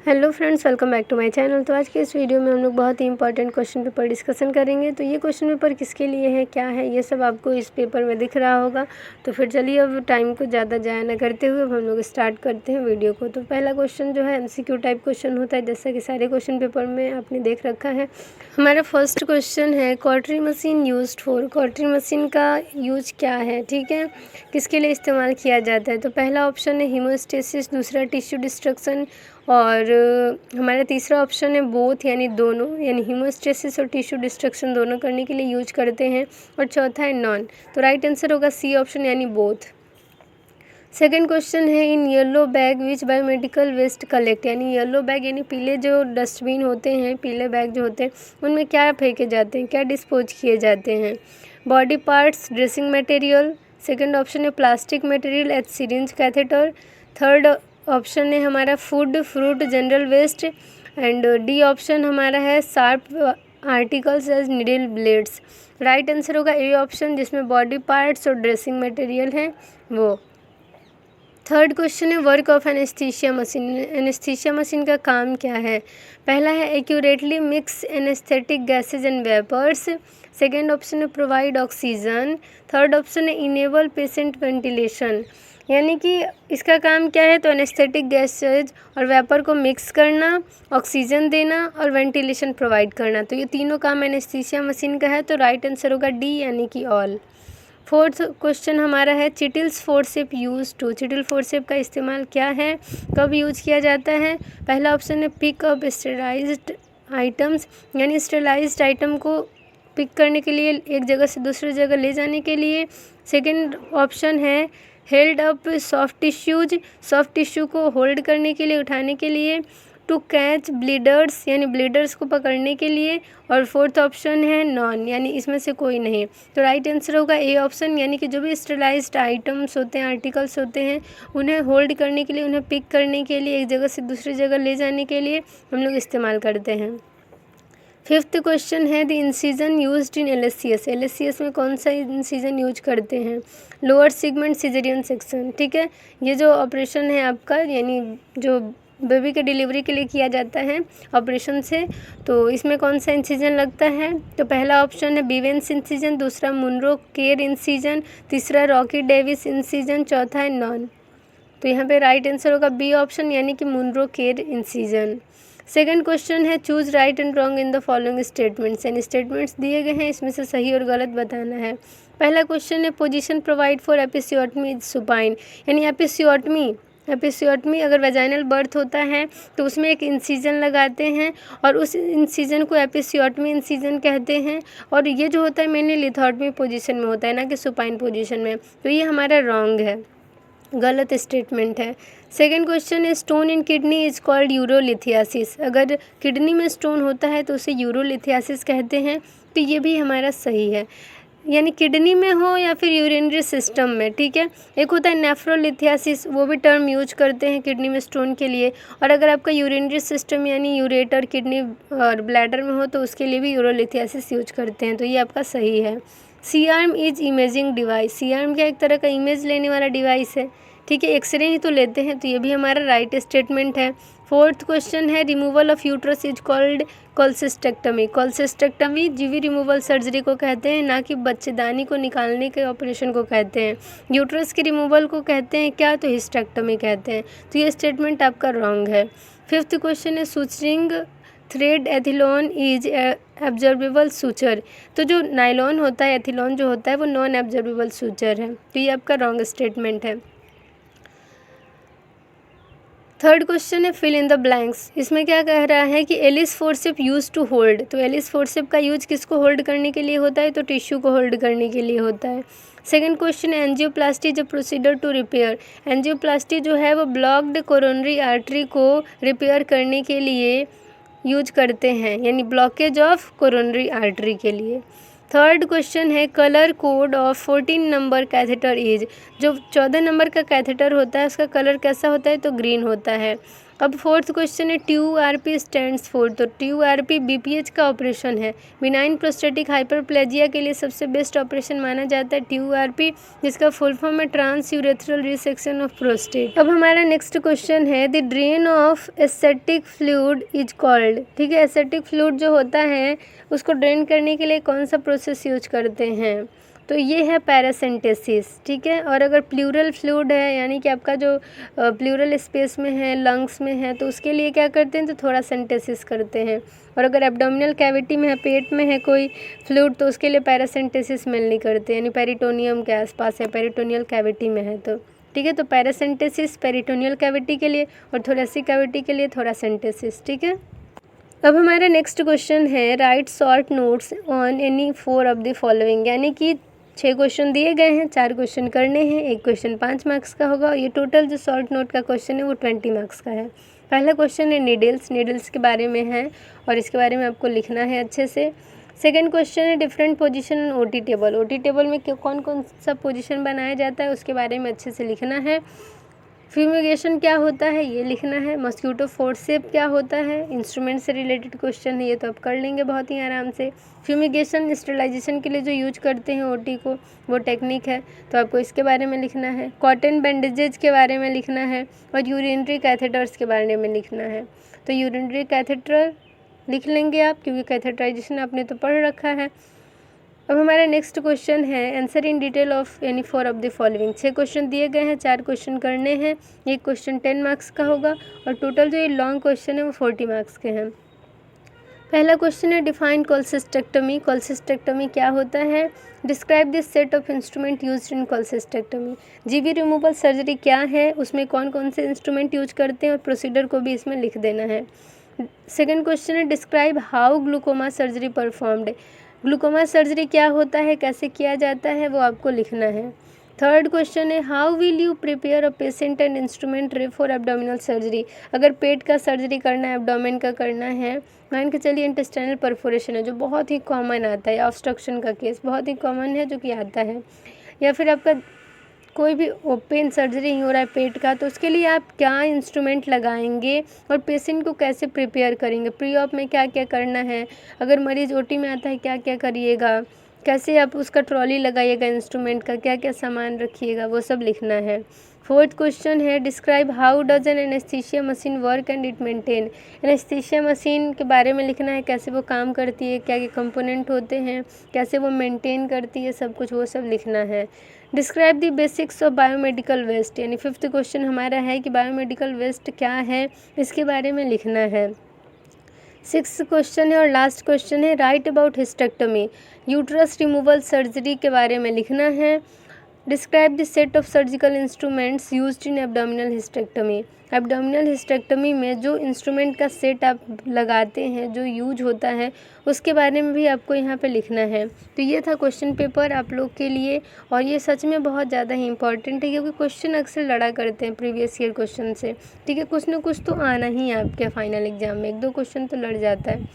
Hello friends, welcome back to my channel. तो आज के इस वीडियो में हम लोग बहुत ही इंपॉर्टेंट क्वेश्चन पेपर डिस्कशन करेंगे। तो ये क्वेश्चन पेपर किसके लिए है, क्या है, ये सब आपको इस पेपर में दिख रहा होगा। तो फिर चलिए अब टाइम को ज़्यादा ज़ाया ना करते हुए अब हम लोग स्टार्ट करते हैं वीडियो को। तो पहला क्वेश्चन जो है MCQ टाइप क्वेश्चन होता है, जैसा कि सारे क्वेश्चन पेपर में आपने देख रखा है। हमारा फर्स्ट क्वेश्चन है cautery machine used for. Cautery machine का यूज क्या है, ठीक है, किसके लिए इस्तेमाल किया जाता है। तो पहला ऑप्शन है हीमोस्टेसिस, दूसरा टिश्यू डिस्ट्रक्शन और हमारा तीसरा ऑप्शन है बोथ, यानी दोनों, यानी हीमोस्टेसिस और टिश्यू डिस्ट्रक्शन दोनों करने के लिए यूज करते हैं। और चौथा है नॉन। तो राइट आंसर होगा सी ऑप्शन, यानी बोथ। सेकेंड क्वेश्चन है in yellow bag which biomedical waste collect. यानी येलो बैग यानी पीले जो डस्टबिन होते हैं, पीले बैग जो होते हैं उनमें क्या फेंके जाते हैं, क्या डिस्पोज किए जाते हैं। Body parts, dressing material. Second option है plastic material as syringe catheter. Third option है हमारा food, fruit, general waste. And D option हमारा है sharp articles as needle blades. Right answer होगा ए ऑप्शन, जिसमें बॉडी पार्ट्स और dressing material है वो। थर्ड क्वेश्चन है work of anaesthesia machine. Anaesthesia machine का काम क्या है। पहला है accurately mix anaesthetic gases and vapours. Second option है प्रोवाइड ऑक्सीजन। थर्ड ऑप्शन है इनेबल पेशेंट वेंटिलेशन। यानी कि इसका काम क्या है, तो एनेस्थेटिक गैसेज और वेपर को मिक्स करना, ऑक्सीजन देना और वेंटिलेशन प्रोवाइड करना। तो ये तीनों काम एनेस्थीसिया मशीन का है। तो राइट आंसर होगा डी, यानी कि ऑल। फोर्थ क्वेश्चन हमारा है चिटिल्स फोर्सेप यूज टू। चिटिल फोर्सेप का इस्तेमाल क्या है, कब यूज किया जाता है। पहला ऑप्शन है पिक अप स्टेरलाइज्ड आइटम्स, यानी स्टेरलाइज्ड आइटम को पिक करने के लिए, एक जगह से दूसरी जगह ले जाने के लिए। सेकंड ऑप्शन है held up soft tissues, soft tissue को होल्ड करने के लिए, उठाने के लिए। टू कैच ब्लीडर्स, यानी ब्लीडर्स को पकड़ने के लिए। और फोर्थ ऑप्शन है नॉन, यानी इसमें से कोई नहीं। तो राइट आंसर होगा ए ऑप्शन, यानी कि जो भी स्टेरलाइज्ड आइटम्स होते हैं, आर्टिकल्स होते हैं, उन्हें होल्ड करने के लिए, उन्हें पिक करने के लिए, एक जगह से दूसरी जगह ले जाने के लिए हम लोग इस्तेमाल करते हैं। फिफ्थ क्वेश्चन है the incision used in LSCS। LSCS में कौन सा इंसिजन यूज करते हैं। लोअर सेगमेंट सिजेरियन सेक्शन, ठीक है, ये जो ऑपरेशन है आपका, यानी जो बेबी के डिलीवरी के लिए किया जाता है ऑपरेशन से, तो इसमें कौन सा इंसिजन लगता है। तो पहला ऑप्शन है बीवेंस इंसिजन, दूसरा मुनरो केर इंसिजन, तीसरा रॉकी डेविस इंसिजन, चौथा है नॉन। तो यहाँ पे राइट आंसर होगा बी ऑप्शन, यानी कि मुनरो केर इंसिजन। सेकंड क्वेश्चन है choose right and wrong in the following statements. यानी स्टेटमेंट्स दिए गए हैं, इसमें से सही और गलत बताना है। पहला क्वेश्चन है position provide for episiotomy is supine. यानी एपिसियोटमी अगर वेजाइनल बर्थ होता है तो उसमें एक इंसिजन लगाते हैं और उस इंसिजन को एपिसियोटमी इंसिजन कहते हैं। और ये जो होता है मेनली लिथोटमी पोजीशन में होता है, ना कि सुपाइन पोजीशन में। तो ये हमारा रॉन्ग है, गलत स्टेटमेंट है। सेकेंड क्वेश्चन है stone in kidney is called urolithiasis. अगर किडनी में स्टोन होता है तो उसे यूरोलिथियासिस कहते हैं। तो ये भी हमारा सही है, यानी किडनी में हो या फिर यूरिनरी सिस्टम में, ठीक है। एक होता है नेफ्रोलिथियासिस, वो भी टर्म यूज करते हैं किडनी में स्टोन के लिए। और अगर आपका यूरिनरी सिस्टम यानी यूरेटर, किडनी और ब्लैडर में हो तो उसके लिए भी यूरोलिथियासिस यूज करते हैं। तो ये आपका सही है। C arm is imaging device. C arm क्या एक तरह का इमेज लेने वाला डिवाइस है, ठीक है, एक्सरे ही तो लेते हैं। तो ये भी हमारा राइट स्टेटमेंट है। फोर्थ क्वेश्चन है removal of uterus is called cholecystectomy. Cholecystectomy GV removal surgery को कहते हैं, ना कि बच्चेदानी को निकालने के ऑपरेशन को कहते हैं। यूट्रस के रिमूवल को कहते हैं क्या, तो हिस्टेक्टमी कहते हैं। तो ये स्टेटमेंट आपका रॉन्ग है। फिफ्थ क्वेश्चन है suturing thread ethilon is absorbable suture. तो जो नायलॉन होता है, एथिलॉन जो होता है, वो नॉन एब्जॉर्बेबल सूचर है। तो ये आपका रॉन्ग स्टेटमेंट है। थर्ड क्वेश्चन है फिल इन द ब्लैंक्स। इसमें क्या कह रहा है कि Allis forceps use to hold. तो एलिस फोर्सेप का यूज किसको होल्ड करने के लिए होता है, तो टिश्यू को होल्ड करने के लिए होता है। Second question angioplasty is a procedure to repair. Angioplasty जो है वो ब्लॉक्ड कोरोनरी आर्टरी को रिपेयर करने के लिए यूज करते हैं, यानी ब्लॉकेज ऑफ कोरोनरी आर्टरी के लिए। थर्ड क्वेश्चन है colour code of 14 number catheter is. जो 14 नंबर का कैथेटर होता है उसका कलर कैसा होता है, तो ग्रीन होता है। अब फोर्थ क्वेश्चन है TURP स्टैंड्स फॉर, तो TURP BPH का ऑपरेशन है। बिनाइन प्रोस्टेटिक हाइपरप्लेजिया के लिए सबसे बेस्ट ऑपरेशन माना जाता है TURP, जिसका फुल फॉर्म है trans urethral resection of prostate. अब हमारा नेक्स्ट क्वेश्चन है the drain of ascitic fluid is called. ठीक है, एसेटिक फ्लूइड जो होता है उसको ड्रेन करने के लिए कौन सा प्रोसेस यूज करते हैं, तो ये है पैरासिंथेसिस। ठीक है, और अगर प्लूरल फ्लूइड है यानी कि आपका जो प्लूरल स्पेस में है, लंग्स में है, तो उसके लिए क्या करते हैं, तो थोड़ा सिंथेसिस करते हैं। और अगर एब्डोमिनल कैविटी में है, पेट में है कोई फ्लूइड, तो उसके लिए पैरासिंथेसिस मेनली करते हैं, यानी पेरिटोनियम के आसपास है, पेरिटोनियल कैविटी में है तो। ठीक है, तो पैरासिंथेसिस पेरिटोनियल कैविटी के लिए और थोरेसिक कैविटी के लिए थोड़ा सिंथेसिस। ठीक है, अब हमारा नेक्स्ट क्वेश्चन है right short notes on any 4 of the following, यानी कि 6 क्वेश्चन दिए गए हैं, 4 क्वेश्चन करने हैं, एक क्वेश्चन 5 मार्क्स का होगा और ये टोटल जो शॉर्ट नोट का क्वेश्चन है वो 20 मार्क्स का है। पहला क्वेश्चन है नीडल्स के बारे में है और इसके बारे में आपको लिखना है अच्छे से। सेकंड क्वेश्चन है different position OT table. OT table में कौन कौन सा पोजीशन बनाया जाता है उसके बारे में अच्छे से लिखना है। फ्यूमिगेशन क्या होता है ये लिखना है। मॉस्किटो फोर्सेप क्या होता है, इंस्ट्रूमेंट से रिलेटेड क्वेश्चन है, ये तो आप कर लेंगे बहुत ही आराम से। फ्यूमिगेशन स्टरलाइजेशन के लिए जो यूज करते हैं OT को, वो टेक्निक है, तो आपको इसके बारे में लिखना है। कॉटन बैंडेजेज के बारे में लिखना है और यूरिनरी कैथेटर्स के बारे में लिखना है। तो यूरिनरी कैथेटर लिख लेंगे आप, क्योंकि कैथेटराइजेशन आपने तो पढ़ रखा है। अब हमारा नेक्स्ट क्वेश्चन है answer in detail of any 4 of the following. 6 question दिए गए हैं, 4 क्वेश्चन करने हैं, एक क्वेश्चन 10 मार्क्स का होगा और टोटल जो ये लॉन्ग क्वेश्चन है वो 40 मार्क्स के हैं। पहला क्वेश्चन है डिफाइन कोलसिस्टेक्टमी। कोलसिस्टेक्टमी क्या होता है, describe this set of instrument used in cholecystectomy. GV removal surgery क्या है, उसमें कौन कौन से इंस्ट्रूमेंट यूज करते हैं और प्रोसीजर को भी इसमें लिख देना है। सेकेंड क्वेश्चन है describe how glaucoma surgery performed. Glaucoma surgery क्या होता है, कैसे किया जाता है, वो आपको लिखना है। थर्ड क्वेश्चन है how will you prepare a patient and instrument रे फॉर एब्डोमिनल सर्जरी। अगर पेट का सर्जरी करना है, एब्डोमेन का करना है, मान के चलिए इंटेस्टाइनल परफोरेशन है जो बहुत ही कॉमन आता है, ऑब्स्ट्रक्शन का केस बहुत ही कॉमन है जो कि आता है, या फिर आपका कोई भी ओपन सर्जरी हो रहा है पेट का, तो उसके लिए आप क्या इंस्ट्रूमेंट लगाएंगे और पेशेंट को कैसे प्रिपेयर करेंगे, प्री ऑप में क्या क्या करना है, अगर मरीज़ OT में आता है क्या क्या करिएगा, कैसे आप उसका ट्रॉली लगाइएगा, इंस्ट्रूमेंट का क्या क्या सामान रखिएगा, वो सब लिखना है। फोर्थ क्वेश्चन है describe how does N anaesthesia machine work and it maintain. Anaesthesia machine के बारे में लिखना है, कैसे वो काम करती है, क्या क्या कंपोनेंट होते हैं, कैसे वो मेंटेन करती है, सब कुछ वो सब लिखना है। Describe the basics of biomedical waste, यानी फिफ्थ क्वेश्चन हमारा है कि बायोमेडिकल वेस्ट क्या है, इसके बारे में लिखना है। सिक्स्थ क्वेश्चन है और लास्ट क्वेश्चन है right about hysterectomy. Uterus removal surgery के बारे में लिखना है। Describe the set of surgical instruments used in abdominal hysterectomy. Abdominal hysterectomy में जो इंस्ट्रूमेंट का सेट आप लगाते हैं, जो यूज होता है, उसके बारे में भी आपको यहाँ पे लिखना है। तो ये था क्वेश्चन पेपर आप लोग के लिए, और ये सच में बहुत ज़्यादा ही इंपॉर्टेंट है क्योंकि क्वेश्चन अक्सर लड़ा करते हैं प्रीवियस ईयर क्वेश्चन से। ठीक है, कुछ ना कुछ तो आना ही है आपके फाइनल एग्जाम में, 1-2 क्वेश्चन तो लड़ जाता है।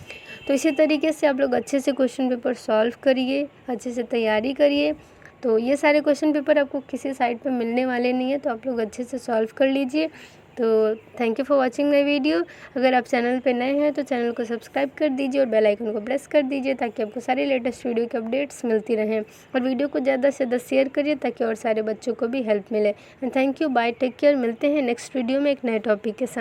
तो इसी तरीके से आप लोग अच्छे से क्वेश्चन पेपर सॉल्व करिए, अच्छे से तैयारी करिए। तो ये सारे क्वेश्चन पेपर आपको किसी साइट पर मिलने वाले नहीं है, तो आप लोग अच्छे से सॉल्व कर लीजिए। तो thank you for watching my video. अगर आप चैनल पे नए हैं तो चैनल को सब्सक्राइब कर दीजिए और बेल आइकन को प्रेस कर दीजिए ताकि आपको सारी लेटेस्ट वीडियो की अपडेट्स मिलती रहें। और वीडियो को ज़्यादा से ज़्यादा शेयर करिए ताकि और सारे बच्चों को भी हेल्प मिले। And thank you, bye, take care. मिलते हैं नेक्स्ट वीडियो में एक नए टॉपिक के साथ।